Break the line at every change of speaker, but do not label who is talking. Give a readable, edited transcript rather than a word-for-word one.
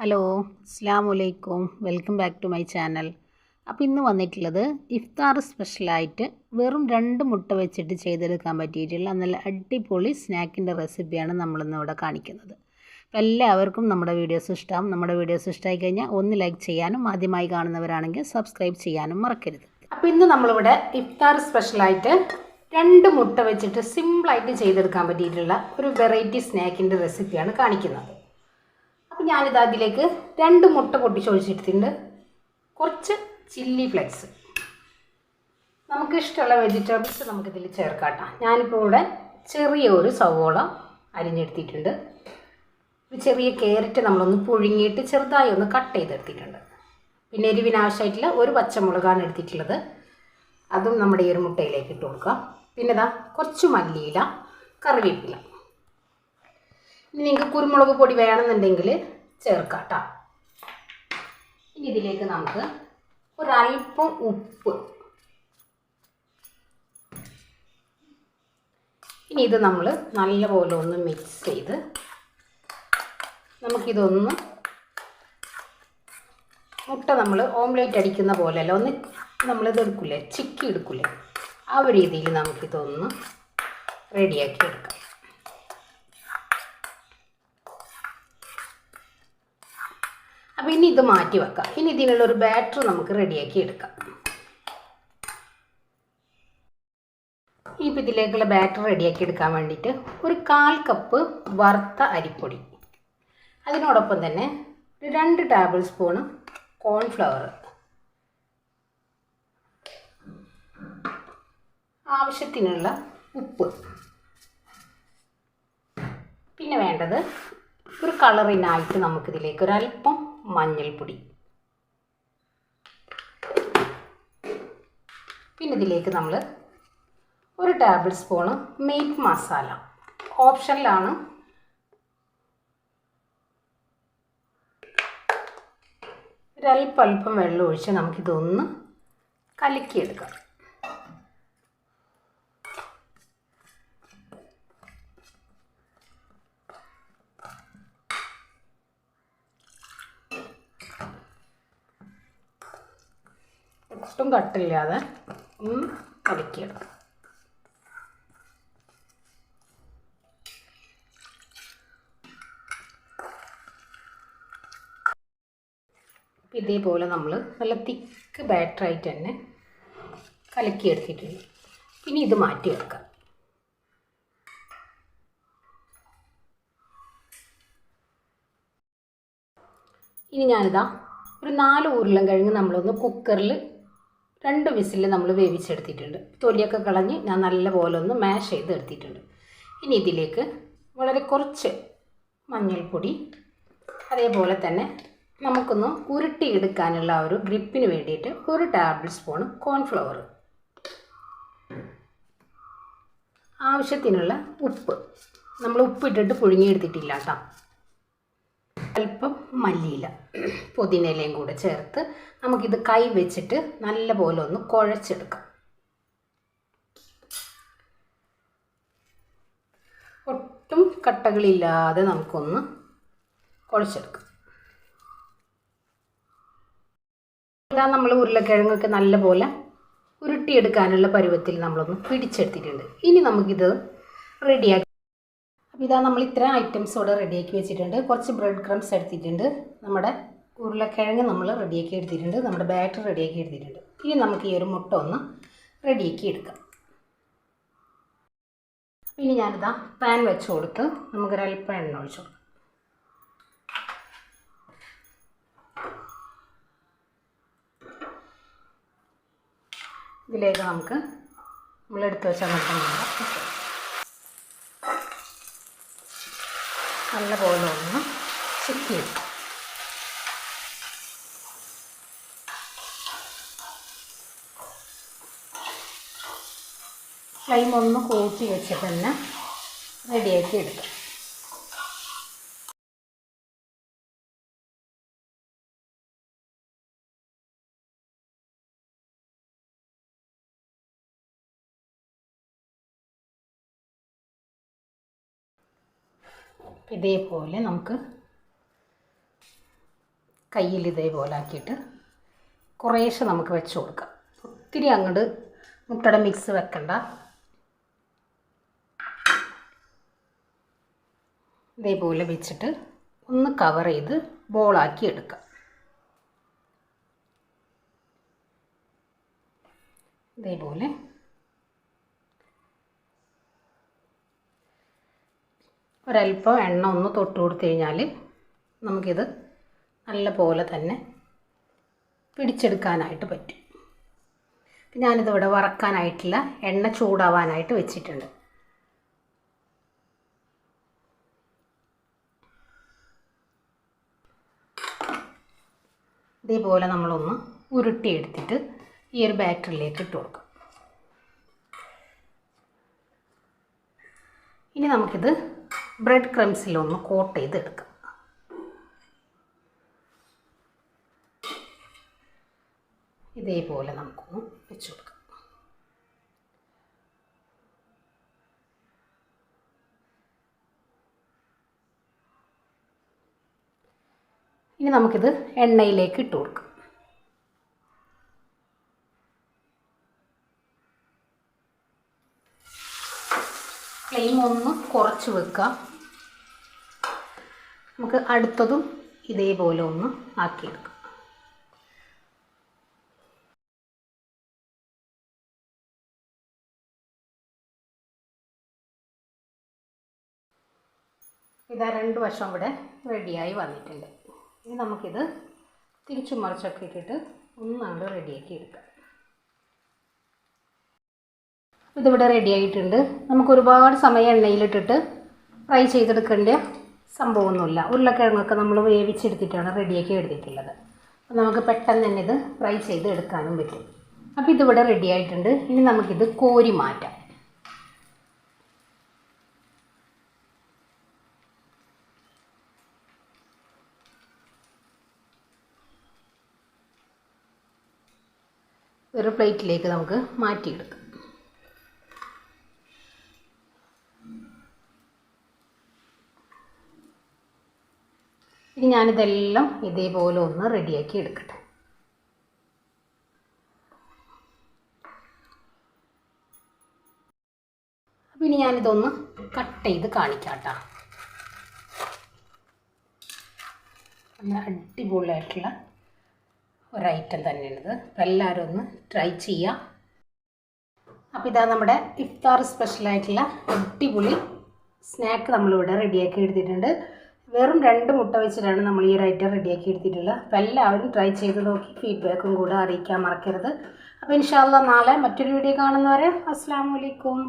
Hello, അസ്സലാമു അലൈക്കും. Welcome back to my channel. അപ്പോൾ ഇന്ന് വന്നിട്ടുള്ളത് ഇഫ്താർ സ്പെഷ്യലായിട്ട് വെറും 2 മുട്ട വെച്ചിട്ട് ചെയ്തെടുക്കാൻ പറ്റിയിട്ടുള്ള നല്ല അടിപൊളി സ്നാക്കിൻ്റെ റെസിപ്പിയാണ് നമ്മളിന്ന് ഇവിടെ കാണിക്കുന്നത്. അപ്പോൾ എല്ലാവർക്കും നമ്മുടെ വീഡിയോസ് ഇഷ്ടമാകും. നമ്മുടെ വീഡിയോസ് ഇഷ്ടമായി കഴിഞ്ഞാൽ ഒന്ന് ലൈക്ക് ചെയ്യാനും ആദ്യമായി കാണുന്നവരാണെങ്കിൽ സബ്സ്ക്രൈബ് ചെയ്യാനും മറക്കരുത്. അപ്പോൾ ഇന്ന് നമ്മളിവിടെ ഇഫ്താർ സ്പെഷ്യലായിട്ട് 2 മുട്ട വെച്ചിട്ട് സിമ്പിളായിട്ട് ചെയ്തെടുക്കാൻ പറ്റിയിട്ടുള്ള ഒരു വെറൈറ്റി സ്നാക്കിൻ്റെ റെസിപ്പിയാണ് കാണിക്കുന്നത്. അപ്പോൾ ഞാനിത് അതിലേക്ക് 2 മുട്ട പൊട്ടിച്ചൊഴിച്ചിട്ടുണ്ട്, കുറച്ച് ചില്ലി ഫ്ലെക്സ്, നമുക്ക് ഇഷ്ടമുള്ള വെജിറ്റബിൾസ് നമുക്കിതിൽ ചേർക്കാട്ടോ. ഞാനിപ്പോൾ ഇവിടെ ചെറിയൊരു സവോള അരിഞ്ഞെടുത്തിട്ടുണ്ട്, ഒരു ചെറിയ ക്യാരറ്റ് നമ്മളൊന്ന് പുഴുങ്ങിയിട്ട് ചെറുതായി ഒന്ന് കട്ട് ചെയ്തെടുത്തിട്ടുണ്ട്, പിന്നെ എരിവിനാവശ്യമായിട്ടുള്ള ഒരു പച്ചമുളകാണ് എടുത്തിട്ടുള്ളത്, അതും നമ്മുടെ ഈ ഒരു മുട്ടയിലേക്ക് ഇട്ട് കൊടുക്കാം. പിന്നെ ഇതാ കുറച്ച് മല്ലിയില, കറിവേപ്പില. ഇനി നിങ്ങൾക്ക് കുരുമുളക് പൊടി വേണമെന്നുണ്ടെങ്കിൽ ചേർക്കാം കേട്ടോ. ഇനി ഇതിലേക്ക് നമുക്ക് ഒരല്പം ഉപ്പ്, ഇനി ഇത് നമ്മൾ നല്ലപോലെ ഒന്ന് മിക്സ് ചെയ്ത് നമുക്കിതൊന്ന് മുട്ട നമ്മൾ ഓംലേറ്റ് അടിക്കുന്ന പോലെയല്ല, ഒന്ന് നമ്മളിത് എടുക്കില്ലേ, ചിക്കി എടുക്കില്ലേ, ആ ഒരു രീതിയിൽ നമുക്കിതൊന്ന് റെഡിയാക്കി എടുക്കാം. അപ്പോൾ ഇനി ഇത് മാറ്റി വെക്കാം. ഇനി ഇതിനുള്ളൊരു ബാറ്റർ നമുക്ക് റെഡിയാക്കി എടുക്കാം. ഇനിയിപ്പോൾ ഇതിലേക്കുള്ള ബാറ്റർ റെഡിയാക്കി എടുക്കാൻ വേണ്ടിയിട്ട് ഒരു 1/4 കപ്പ് വറുത്ത അരിപ്പൊടി, അതിനോടൊപ്പം തന്നെ 2 ടേബിൾ സ്പൂണ് കോൺഫ്ലവർ, ആവശ്യത്തിനുള്ള ഉപ്പ്, പിന്നെ വേണ്ടത് ഒരു കളറിനായിട്ട് നമുക്കിതിലേക്ക് ഒരല്പം മഞ്ഞൾപ്പൊടി, പിന്നെ ഇതിലേക്ക് നമ്മൾ 1 ടേബിൾ സ്പൂണ് മീറ്റ് മസാല, ഓപ്ഷനിലാണ്. ഒരല്പം വെള്ളം ഒഴിച്ച് നമുക്കിതൊന്ന് കലക്കിയെടുക്കാം. ഒട്ടും കട്ടില്ലാതെ ഒന്ന് കലക്കിയെടുക്കാം. ഇതേപോലെ നമ്മൾ നല്ല തിക്ക് ബാറ്ററായിട്ട് തന്നെ കലക്കിയെടുത്തിട്ടുണ്ട്. ഇനി ഇത് മാറ്റി വെക്കാം. ഇനി ഞാനിതാ ഒരു 4 ഉരുളൻകിഴങ്ങ് നമ്മളൊന്ന് കുക്കറിൽ 2 വിസിൽ നമ്മൾ വേവിച്ചെടുത്തിട്ടുണ്ട്. തൊലിയൊക്കെ കളഞ്ഞ് ഞാൻ നല്ലപോലെ ഒന്ന് മാഷ് ചെയ്ത് എടുത്തിട്ടുണ്ട്. ഇനി ഇതിലേക്ക് വളരെ കുറച്ച് മഞ്ഞൾപ്പൊടി, അതേപോലെ തന്നെ നമുക്കൊന്ന് ഉരുട്ടിയെടുക്കാനുള്ള ഒരു ഗ്രിപ്പിന് വേണ്ടിയിട്ട് 1 ടേബിൾ സ്പൂൺ കോൺഫ്ലവർ, ആവശ്യത്തിനുള്ള ഉപ്പ്, നമ്മൾ ഉപ്പിട്ടിട്ട് പുഴുങ്ങിയെടുത്തിട്ടില്ല കേട്ടോ, അല്പം മല്ലിയില, പുതിനയിലയും കൂടെ ചേർത്ത് നമുക്കിത് കൈ വെച്ചിട്ട് നല്ലപോലെ ഒന്ന് കുഴച്ചെടുക്കാം. ഒട്ടും കട്ടകളില്ലാതെ നമുക്കൊന്ന് കുഴച്ചെടുക്കാം. ഇതാ നമ്മൾ ഉരുളക്കിഴങ്ങൊക്കെ നല്ലപോലെ ഉരുട്ടിയെടുക്കാനുള്ള പരുവത്തിൽ നമ്മളൊന്ന് പിടിച്ചെടുത്തിട്ടുണ്ട്. ഇനി നമുക്കിത് റെഡിയാക്കി. അപ്പോൾ ഇതാ നമ്മൾ ഇത്ര ഐറ്റംസ് ഇവിടെ റെഡിയാക്കി വെച്ചിട്ടുണ്ട്. കുറച്ച് ബ്രെഡ് ക്രംസ് എടുത്തിട്ടുണ്ട്, നമ്മുടെ ഉരുളക്കിഴങ്ങ് നമ്മൾ റെഡിയാക്കി എടുത്തിട്ടുണ്ട്, നമ്മുടെ ബാറ്റർ റെഡിയാക്കി എടുത്തിട്ടുണ്ട്. ഇനി നമുക്ക് ഈ ഒരു മുട്ട ഒന്ന് റെഡിയാക്കി എടുക്കാം. ഇനി ഞാനിതാ പാൻ വെച്ച് കൊടുത്ത് നമുക്കൊരല്പം എണ്ണ ഒഴിച്ചു കൊടുക്കാം. ഇതിലേക്ക് നമുക്ക് നമ്മളെടുത്ത് വെച്ച മുട്ട നല്ലപോലെ ഒന്ന് ചിക്കി വെക്കാം. ഫ്ലെയിം ഒന്ന് കൂട്ടി വെച്ചിട്ട് തന്നെ റെഡിയാക്കി എടുക്കാം. ഇതേപോലെ നമുക്ക് കയ്യിൽ ഇതേപോലെ ആക്കിയിട്ട് കുറേശ്ശെ നമുക്ക് വെച്ച് കൊടുക്കാം. ഒത്തിരി അങ്ങോട്ട് മുട്ടയുടെ മിക്സ് വെക്കണ്ട. ഇതേപോലെ വെച്ചിട്ട് ഒന്ന് കവർ ചെയ്ത് ബോളാക്കി എടുക്കാം. ഇതേപോലെ ഒരല്പം എണ്ണ ഒന്ന് തൊട്ട് കൊടുത്തു കഴിഞ്ഞാൽ നമുക്കിത് നല്ല പോലെ തന്നെ പിടിച്ചെടുക്കാനായിട്ട് പറ്റും. ഞാനിതിവിടെ വറക്കാനായിട്ടുള്ള എണ്ണ ചൂടാവാനായിട്ട് വെച്ചിട്ടുണ്ട്. ഇതേപോലെ നമ്മളൊന്ന് ഉരുട്ടിയെടുത്തിട്ട് ഈ ഒരു ബാറ്ററിലേക്ക് ഇട്ട് കൊടുക്കാം. ഇനി നമുക്കിത് ബ്രെഡ് ക്രംസിലൊന്ന് കോട്ട് ചെയ്ത് എടുക്കാം. ഇതേപോലെ നമുക്കൊന്ന് വെച്ച് കൊടുക്കാം. ഇനി നമുക്കിത് എണ്ണയിലേക്ക് ഇട്ട് കൊടുക്കാം. ഫ്ലെയിം ഒന്ന് കുറച്ച് വെക്കാം. നമുക്ക് അടുത്തതും ഇതേപോലെ ഒന്ന് ആക്കിയെടുക്കാം. ഇതാ 2 വശം ഇവിടെ റെഡിയായി വന്നിട്ടുണ്ട്. ഇനി നമുക്കിത് തിരിച്ചു മറിച്ചൊക്കെ ഇട്ടിട്ട് ഒന്നാണ്ട് റെഡിയാക്കി എടുക്കാം. ഇതിവിടെ റെഡി ആയിട്ടുണ്ട്. നമുക്ക് ഒരുപാട് സമയം എണ്ണയിലിട്ടിട്ട് ഫ്രൈ ചെയ്തെടുക്കേണ്ട സംഭവമൊന്നുമില്ല. ഉരുളക്കിഴങ്ങൊക്കെ നമ്മൾ വേവിച്ചെടുത്തിട്ടാണ് റെഡിയാക്കി എടുത്തിട്ടുള്ളത്. അപ്പോൾ നമുക്ക് പെട്ടെന്ന് തന്നെ ഇത് ഫ്രൈ ചെയ്ത് എടുക്കാനും പറ്റും. അപ്പോൾ ഇതിവിടെ റെഡി ആയിട്ടുണ്ട്. ഇനി നമുക്കിത് കോരി മാറ്റാം. ഒരു പ്ലേറ്റിലേക്ക് നമുക്ക് മാറ്റിയെടുക്കാം. ഇനി ഞാനിതെല്ലാം ഇതേപോലെ ഒന്ന് റെഡിയാക്കി എടുക്കട്ടെ. അപ്പോൾ ഇനി ഞാനിതൊന്ന് കട്ട് ചെയ്ത് കാണിക്കാം കേട്ടോ. നല്ല അടിപൊളിയായിട്ടുള്ള ഒരൈറ്റം തന്നെയാണിത്. അപ്പോൾ എല്ലാവരും ഒന്ന് ട്രൈ ചെയ്യാം. അപ്പോൾ ഇതാ നമ്മുടെ ഇഫ്താർ സ്പെഷ്യലായിട്ടുള്ള അടിപൊളി സ്നാക്ക് നമ്മളിവിടെ റെഡിയാക്കി എടുത്തിട്ടുണ്ട്. വെറും 2 മുട്ട വെച്ചിട്ടാണ് നമ്മൾ ഈ ഒരു ഐറ്റം റെഡിയാക്കി എടുത്തിട്ടുള്ളത്. അപ്പോൾ എല്ലാവരും ട്രൈ ചെയ്ത് നോക്കി ഫീഡ്ബാക്കും കൂടെ അറിയിക്കാൻ മറക്കരുത്. അപ്പോൾ ഇൻഷാ അല്ലാഹ് നാളെ മറ്റൊരു വീഡിയോ കാണുന്നവരെ അസ്സലാമു അലൈക്കും.